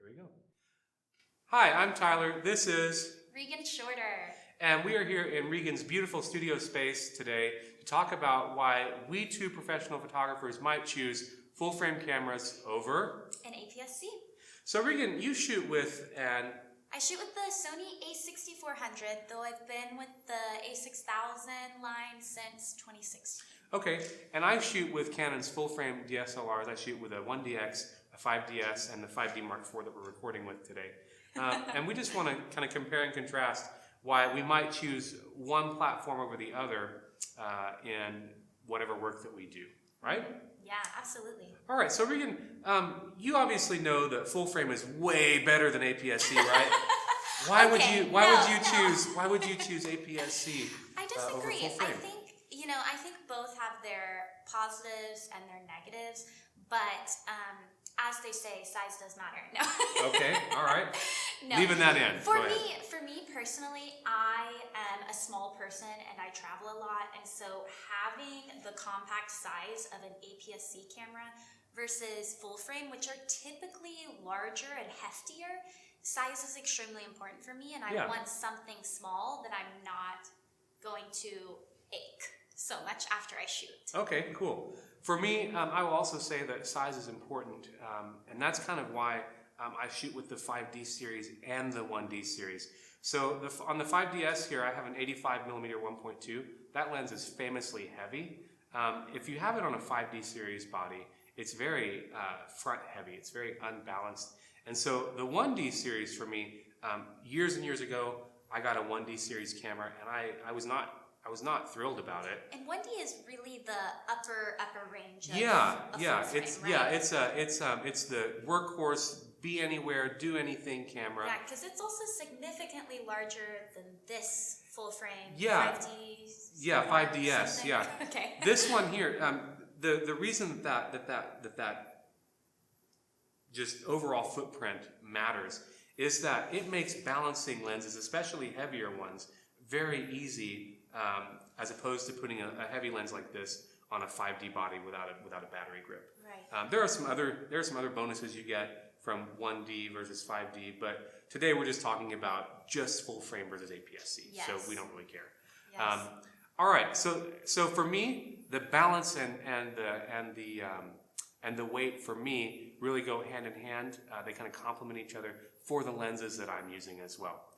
Here we go. Hi, I'm Tyler. This is Regan Shorter. And we are here in Regan's beautiful studio space today to talk about why we two professional photographers might choose full-frame cameras over an APS-C. So Regan, you shoot with an... I shoot with the Sony a6400, though I've been with the a6000 line since 2016. Okay, and I shoot with Canon's full-frame DSLRs. I shoot with a 1DX, a 5DS, and the 5D Mark IV that we're recording with today. And we just want to kind of compare and contrast why we might choose one platform over the other in whatever work that we do, right? Yeah, absolutely. All right, so Regan, you obviously know that full frame is way better than APS-C, right? Why would you choose APS-C? I disagree. Over full frame? I think both have their positives and their negatives, but as they say, size does matter. No. Okay, all right. No. Leaving that in. For me personally, I am a small person and I travel a lot, and so having the compact size of an APS-C camera versus full frame, which are typically larger and heftier, size is extremely important for me, and I want something small that I'm not going to ache so much after I shoot. Okay, cool. For me, I will also say that size is important, and that's kind of why I shoot with the 5D series and the 1D series. So on the 5DS here, I have an 85mm 1.2. That lens is famously heavy. If you have it on a 5D series body, it's very front heavy. It's very unbalanced. And so the 1D series for me, years and years ago, I got a 1D series camera, and I was not thrilled about it. And 1D is really the upper range of it's the workhorse, be anywhere, do anything camera. Yeah, because it's also significantly larger than this full frame 5D. Yeah, 5DS. Yeah. Okay. This one here, the reason that just overall footprint matters is that it makes balancing lenses, especially heavier ones, very easy. As opposed to putting a heavy lens like this on a 5D body without a battery grip. Right. There are some other bonuses you get from 1D versus 5D, but today we're just talking about just full frame versus APS-C, so we don't really care. Yes. All right, so for me, the balance and the weight for me really go hand in hand. They kind of complement each other for the lenses that I'm using as well.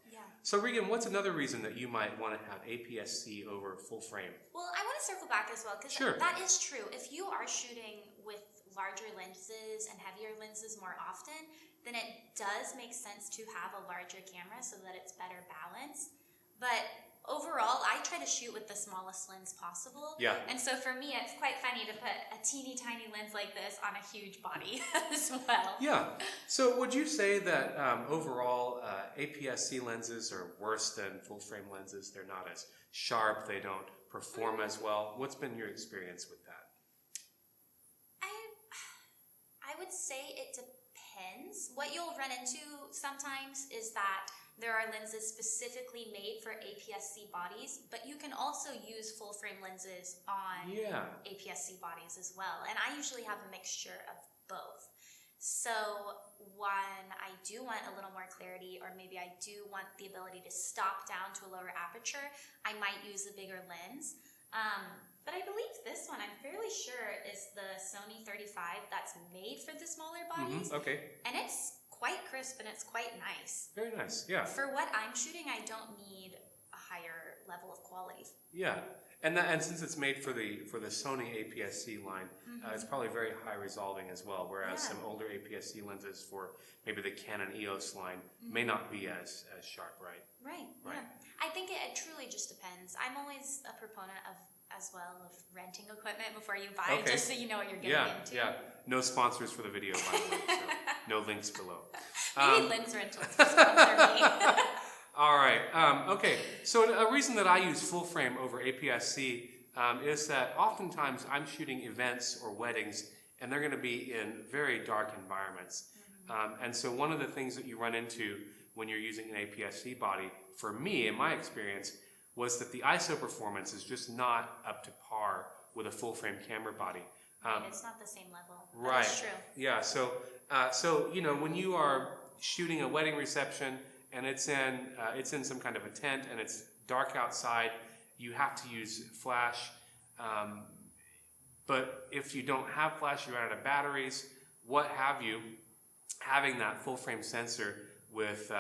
So Regan, what's another reason that you might want to have APS-C over full frame? Well, I want to circle back as well, because that is true. If you are shooting with larger lenses and heavier lenses more often, then it does make sense to have a larger camera so that it's better balanced. But overall, I try to shoot with the smallest lens possible. Yeah. And so for me, it's quite funny to put a teeny tiny lens like this on a huge body as well. Yeah. So would you say that overall APS-C lenses are worse than full frame lenses? They're not as sharp. They don't perform as well. What's been your experience with that? I would say it depends. What you'll run into sometimes is that there are lenses specifically made for APS-C bodies, but you can also use full-frame lenses on APS-C bodies as well. And I usually have a mixture of both. So when I do want a little more clarity, or maybe I do want the ability to stop down to a lower aperture, I might use a bigger lens. But I believe this one, I'm fairly sure, is the Sony 35 that's made for the smaller bodies. Okay. And it's quite crisp and it's quite nice. Very nice, yeah. For what I'm shooting, I don't need a higher level of quality. Yeah, and since it's made for the Sony APS-C line, it's probably very high resolving as well. Whereas some older APS-C lenses for maybe the Canon EOS line may not be as sharp, right? Right. Yeah. I think it truly just depends. I'm always a proponent of renting equipment before you buy, just so you know what you're getting into. Yeah. No sponsors for the video, by the way. So no links below. Maybe lens rentals will sponsor me. All right. Okay. So a reason that I use full frame over APS-C is that oftentimes I'm shooting events or weddings, and they're going to be in very dark environments. And so one of the things that you run into when you're using an APS-C body, for me, in my experience, was that the ISO performance is just not up to par with a full frame camera body. It's not the same level. Right. That's true. Yeah. So when you are shooting a wedding reception and it's in some kind of a tent and it's dark outside, you have to use flash. But if you don't have flash, you run out of batteries, what have you, having that full frame sensor with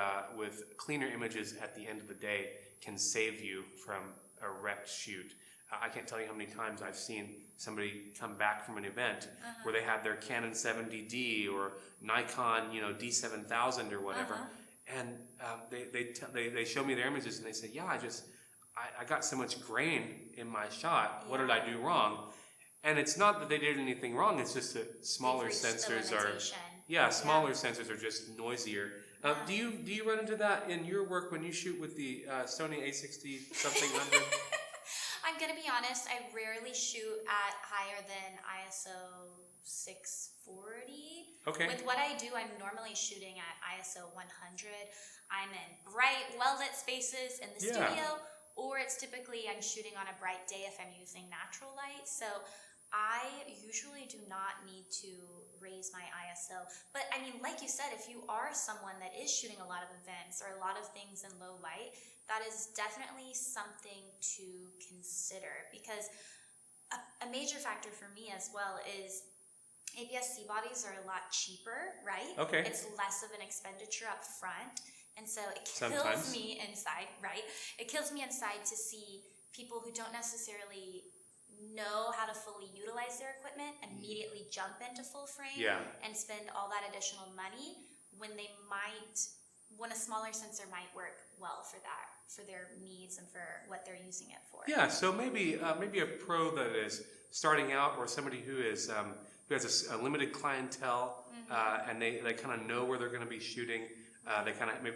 cleaner images at the end of the day can save you from a wrecked shoot. I can't tell you how many times I've seen somebody come back from an event where they had their Canon 70D or Nikon, D7000 or whatever, and they show me their images and they say, yeah, I got so much grain in my shot. What did I do wrong? And it's not that they did anything wrong. It's just that smaller sensors smaller sensors are just noisier. Do you run into that in your work when you shoot with the Sony A60 something 100? I'm gonna be honest, I rarely shoot at higher than ISO 640. Okay. With what I do, I'm normally shooting at ISO 100. I'm in bright, well-lit spaces in the studio, or it's typically I'm shooting on a bright day if I'm using natural light. So I usually do not need to raise my ISO. But I mean, like you said, if you are someone that is shooting a lot of events or a lot of things in low light, that is definitely something to consider, because a major factor for me as well is APS-C bodies are a lot cheaper, right? Okay. It's less of an expenditure up front. And so it kills me inside, right? It kills me inside to see people who don't necessarily know how to fully utilize their equipment immediately jump into full frame and spend all that additional money when when a smaller sensor might work well for their needs and for what they're using it for. Yeah, so maybe a pro that is starting out, or somebody who has a limited clientele, and they kind of know where they're going to be shooting.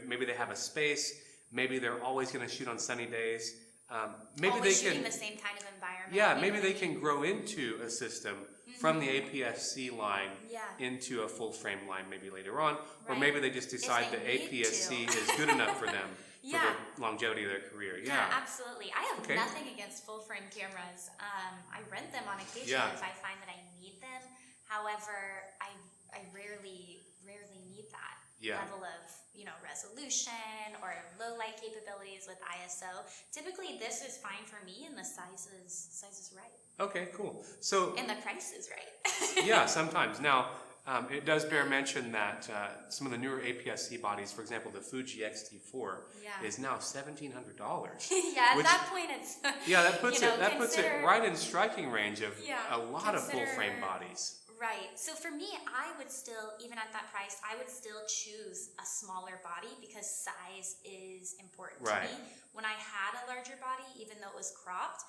Maybe they have a space. Maybe they're always going to shoot on sunny days. Maybe always they can shooting the same kind of environment. Yeah, maybe they can grow into a system from the APS-C line into a full frame line maybe later on, or maybe they just decide that APS-C is good enough for them for the longevity of their career. Yeah, absolutely. I have nothing against full frame cameras. I rent them on occasion if I find that I need them. However, I rarely need that level of resolution or low light capabilities with ISO. Typically, this is fine for me, and the size is right. Okay, cool. So and the price is right. Yeah, sometimes. Now, it does bear mention that some of the newer APS-C bodies, for example, the Fuji X-T4, is now $1,700. At that point, it's that puts it right in striking range of a lot of full frame bodies. Right. So for me, I would still, even at that price, I would still choose a smaller body because size is important to me. When I had a larger body, even though it was cropped,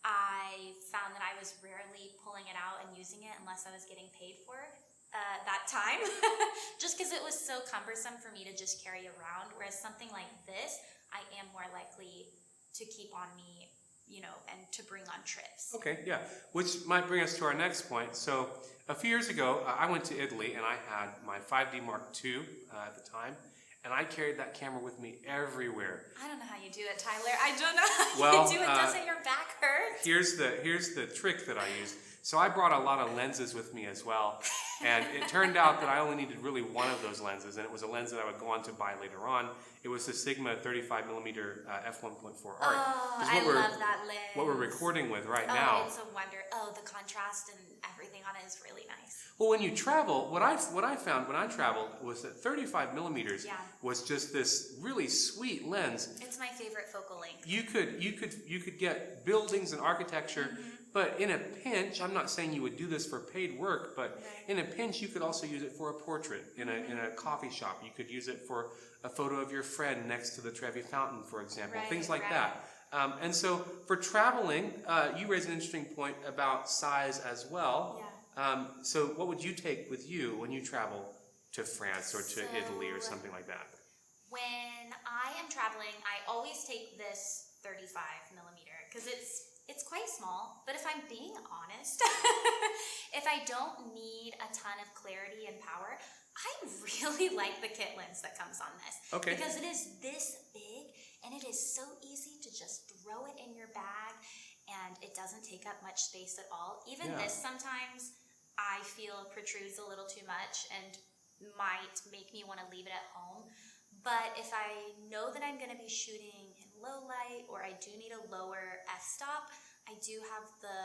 I found that I was rarely pulling it out and using it unless I was getting paid for it that time, just because it was so cumbersome for me to just carry around. Whereas something like this, I am more likely to keep on me, and to bring on trips. Okay, yeah. Which might bring us to our next point. So a few years ago, I went to Italy and I had my 5D Mark II at the time, and I carried that camera with me everywhere. I don't know how you do it, Tyler. I don't know how you do it. Doesn't your back hurt? Here's the trick that I used. So I brought a lot of lenses with me as well, and it turned out that I only needed really one of those lenses, and it was a lens that I would go on to buy later on. It was the Sigma 35mm f1.4 Art. Oh, I love that lens. What we're recording with now. Oh, it's a wonder. Oh, the contrast and everything on it is really nice. Well, when you travel, what I found when I traveled was that 35mm was just this really sweet lens. It's my favorite focal length. You could get buildings and architecture. But in a pinch, I'm not saying you would do this for paid work, but in a pinch, you could also use it for a portrait in a coffee shop. You could use it for a photo of your friend next to the Trevi Fountain, for example, things like that. And so for traveling, you raise an interesting point about size as well. So what would you take with you when you travel to France or to Italy or something like that? When I am traveling, I always take this 35mm because it's quite small, but if I'm being honest, if I don't need a ton of clarity and power, I really like the kit lens that comes on this. Okay. Because it is this big, and it is so easy to just throw it in your bag, and it doesn't take up much space at all. Even this sometimes I feel protrudes a little too much, and might make me want to leave it at home. But if I know that I'm going to be shooting in low light, or I do need a lower f-stop, I do have the,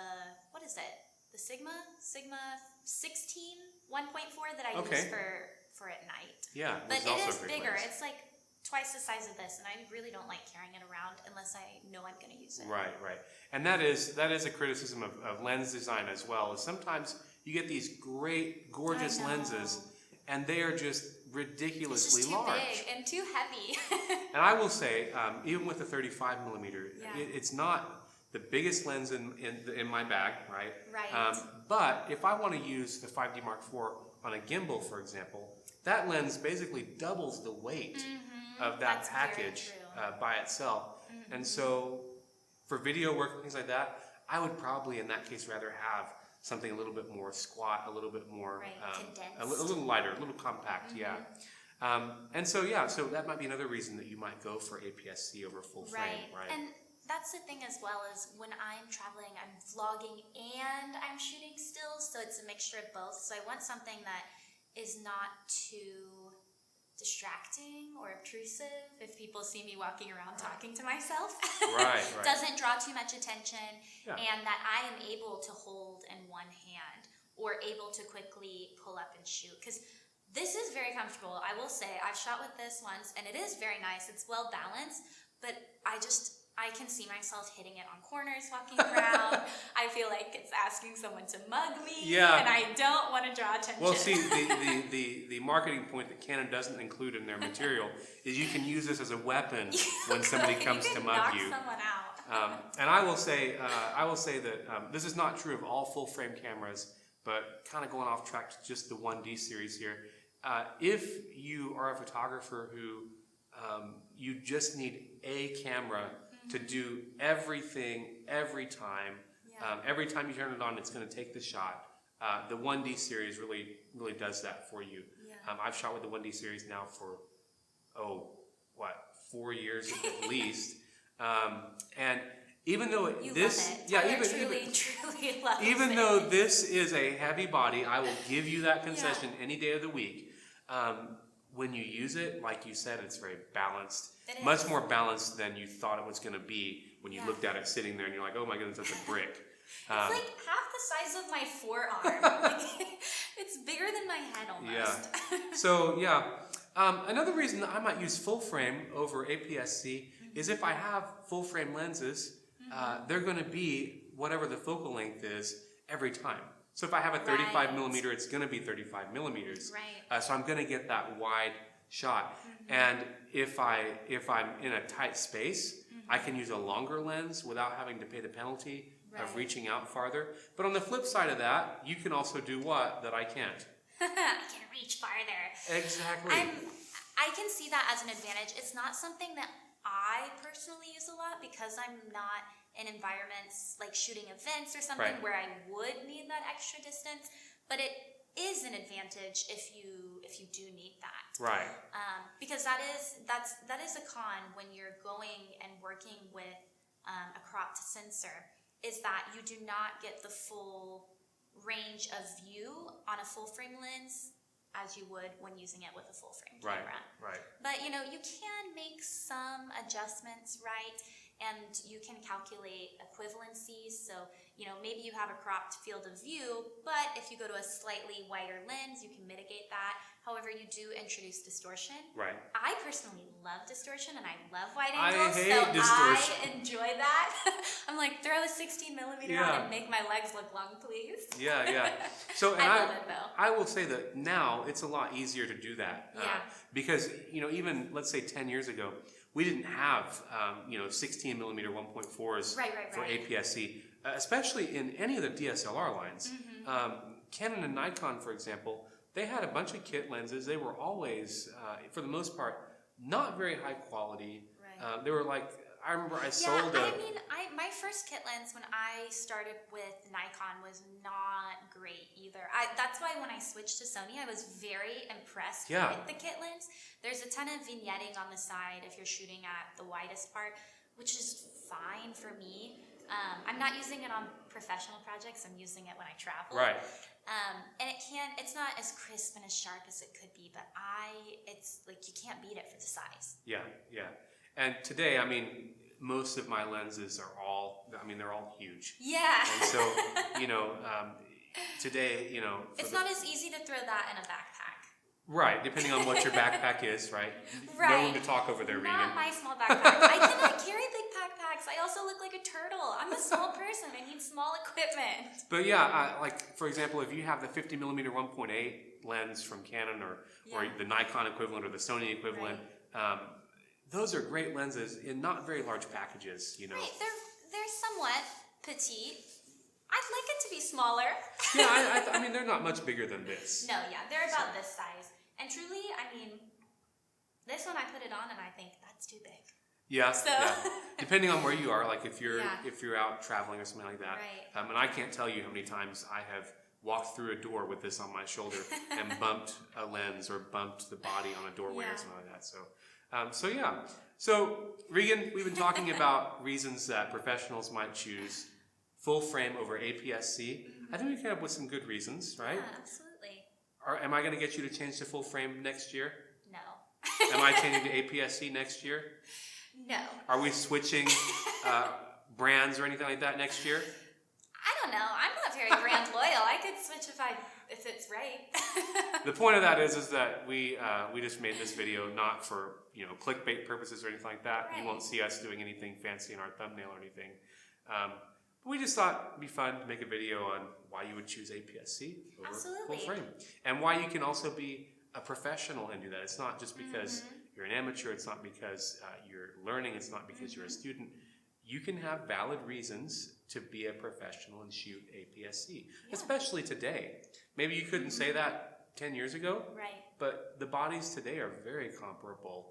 what is it? The Sigma 16 1.4 that I use for at night. Yeah, but it is bigger. Lens. It's like twice the size of this, and I really don't like carrying it around unless I know I'm going to use it. Right. And that is a criticism of lens design as well. Is sometimes you get these great, gorgeous lenses, and they are just ridiculously it's just too large big and too heavy. And I will say, even with the 35 millimeter, it's not the biggest lens in my bag, right? Right. But if I want to use the 5D Mark IV on a gimbal, for example, that lens basically doubles the weight of that package by itself. And so for video work and things like that, I would probably in that case rather have something a little bit more squat, a little bit more a little lighter, a little compact, and so so that might be another reason that you might go for APS-C over full frame, right? And that's the thing as well, is when I'm traveling, I'm vlogging and I'm shooting stills, so it's a mixture of both. So I want something that is not too distracting or obtrusive if people see me walking around talking to myself. Right. Doesn't draw too much attention, and that I am able to hold in one hand or able to quickly pull up and shoot. Because this is very comfortable. I will say, I've shot with this once and it is very nice. It's well balanced, but I can see myself hitting it on corners walking around. I feel like it's asking someone to mug me, and I don't want to draw attention. Well, see, the marketing point that Canon doesn't include in their material is you can use this as a weapon when somebody comes to mug you. Someone out. And I will say that this is not true of all full frame cameras, but kind of going off track to just the 1D series here. If you are a photographer who you just need a camera to do everything every time. Every time you turn it on, it's going to take the shot. The 1D series really does that for you. I've shot with the 1D series now for 4 years at least. And even though even though this is a heavy body, I will give you that concession any day of the week. When you use it, like you said, it's very balanced. Much more balanced than you thought it was going to be when you looked at it sitting there and you're like, oh my goodness, that's a brick. It's like half the size of my forearm. It's bigger than my head almost. So another reason that I might use full frame over APS-C is if I have full frame lenses, they're going to be whatever the focal length is every time. So if I have a 35 millimeter, it's going to be 35 millimeters. So I'm going to get that wide shot. And if I'm in a tight space, I can use a longer lens without having to pay the penalty of reaching out farther. But on the flip side of that, you can also do what that I can't. I can reach farther. Exactly. I can see that as an advantage. It's not something that I personally use a lot because I'm not in environments like shooting events or something where I would need that extra distance, but it is an advantage if you do need that. Because that is a con when you're going and working with a cropped sensor, is that you do not get the full range of view on a full frame lens as you would when using it with a full frame camera. But you can make some adjustments, and you can calculate equivalencies. So maybe you have a cropped field of view, but if you go to a slightly wider lens, you can mitigate that. However, you do introduce distortion. I personally love distortion, and I love wide angles. I hate distortion. I enjoy that. I'm like, throw a 16 millimeter on and make my legs look long, please. So I love it though. I will say that now it's a lot easier to do that. Because even let's say 10 years ago, we didn't have 16 millimeter 1.4s for APS-C, especially in any of the DSLR lines. Canon and Nikon, for example, they had a bunch of kit lenses. They were always, for the most part, not very high quality. They were like, I remember I sold my first kit lens when I started with Nikon was not great either. That's why when I switched to Sony, I was very impressed with the kit lens. There's a ton of vignetting on the side if you're shooting at the widest part, which is fine for me. I'm not using it on professional projects. I'm using it when I travel. Right. And it's not as crisp and as sharp as it could be, but it's like you can't beat it for the size. Yeah, yeah. And today, I mean, most of my lenses are they're all huge. Yeah. And so, today, it's not as easy to throw that in a backpack. Right, depending on what your backpack is, right? Right. No room to talk over there, Regan. Not my small backpack. I cannot carry big backpacks. I also look like a turtle. I'm a small person. I need small equipment. But yeah, like for example, if you have the 50mm 1.8 lens from Canon or the Nikon equivalent or the Sony equivalent, those are great lenses in not very large packages, Right, they're somewhat petite. I'd like it to be smaller. Yeah, I mean, they're not much bigger than this. No, yeah, they're about this size. And truly, I mean, this one I put it on and I think that's too big. Yeah, So. yeah. Depending on where you are, like if you're out traveling or something like that. Right. And I can't tell you how many times I have walked through a door with this on my shoulder and bumped a lens or bumped the body on a doorway or something like that. So Regan, we've been talking about reasons that professionals might choose full frame over APS-C. I think we came up with some good reasons, right? Yeah, absolutely. Am I going to get you to change to full frame next year? No. Am I changing to APS-C next year? No. Are we switching brands or anything like that next year? I don't know. I'm not very brand loyal. I could switch if it's right. The point of that is that we just made this video not for clickbait purposes or anything like that. Right. You won't see us doing anything fancy in our thumbnail or anything. But we just thought it'd be fun to make a video on why you would choose APS-C over full frame, and why you can also be a professional and do that. It's not just because you're an amateur. It's not because you're learning. It's not because you're a student. You can have valid reasons to be a professional and shoot APS-C, especially today. Maybe you couldn't say that 10 years ago, Right. but the bodies today are very comparable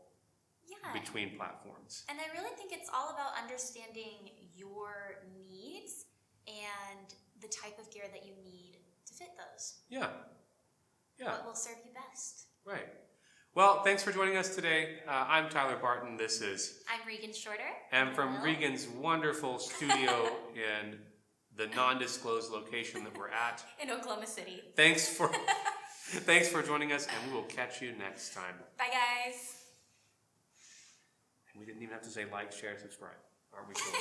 between platforms. And I really think it's all about understanding your needs and the type of gear that you need to fit those. Yeah. Yeah. What will serve you best. Right. Well, thanks for joining us today. I'm Tyler Barton. This is... I'm Regan Shorter. And from Regan's wonderful studio in the non-disclosed location that we're at. In Oklahoma City. Thanks for joining us, and we will catch you next time. Bye, guys. And we didn't even have to say like, share, subscribe. Aren't we cool?